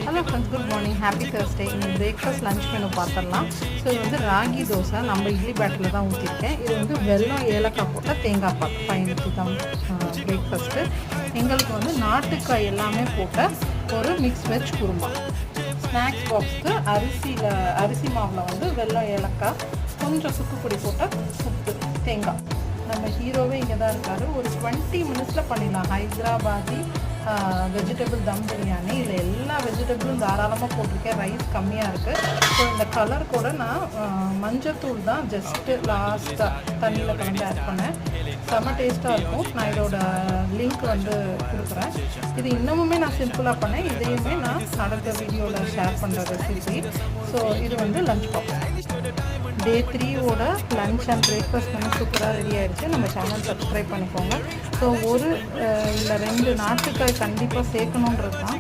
Hello friends, good morning, happy Thursday. இன்னைக்கு breakfast lunch menu பார்த்துடலாம். So இது வந்து ராகி தோசை நம்ம இட்லி பேட்டரில் தான் ஊற்றிருக்கேன். இது வந்து வெல்லம் ஏலக்காய் போட்ட தேங்காய் பால் பயன்படுத்தி தான் பிரேக்ஃபாஸ்ட்டு. எங்களுக்கு வந்து நாட்டுக்காய் எல்லாமே போட்ட ஒரு மிக்ஸ் வெஜ் குருமா. ஸ்நாக்ஸ் பாக்ஸ்க்கு அரிசி மாவில் வந்து வெல்லம் ஏலக்காய் கொஞ்சம் சுக்குப்பொடி போட்ட உப்பு தேங்காய். நம்ம ஹீரோவே இங்கே தான் இருக்கார். ஒரு 20 மினிட்ஸில் பண்ணிடலாம். ஹைதராபாதி வெஜிடபிள் தம் பிரியாணி. இதில் எல்லா வெஜிடபிளும் தாராளமாக போட்டிருக்கேன். ரைஸ் கம்மியாக இருக்குது. ஸோ இந்த கலர் கூட நான் மஞ்சத்தூள் தான் ஜஸ்ட்டு லாஸ்ட்டாக தண்ணியில் கலந்து ஆட் பண்ணேன். செம்ம டேஸ்ட்டாக இருக்கும். நான் இதோட லிங்க் வந்து கொடுக்குறேன். இது இன்னமுமே நான் சிம்பிளாக பண்ணேன். இதையுமே நான் அடுத்த வீடியோவில் ஷேர் பண்ணுற ரெசிபி. ஸோ இது வந்து லஞ்ச் பாக்ஸ். டே 3வோட லன்ச் அண்ட் பிரேக்ஃபாஸ்ட் வந்து சூப்பராக ரெடி ஆகிடுச்சு. நம்ம சேனல் சப்ஸ்கிரைப் பண்ணிக்கோங்க. ஸோ ஒரு இல்லை 2 நாட்டுக்காய் கண்டிப்பாக சேர்க்கணுன்றது தான்.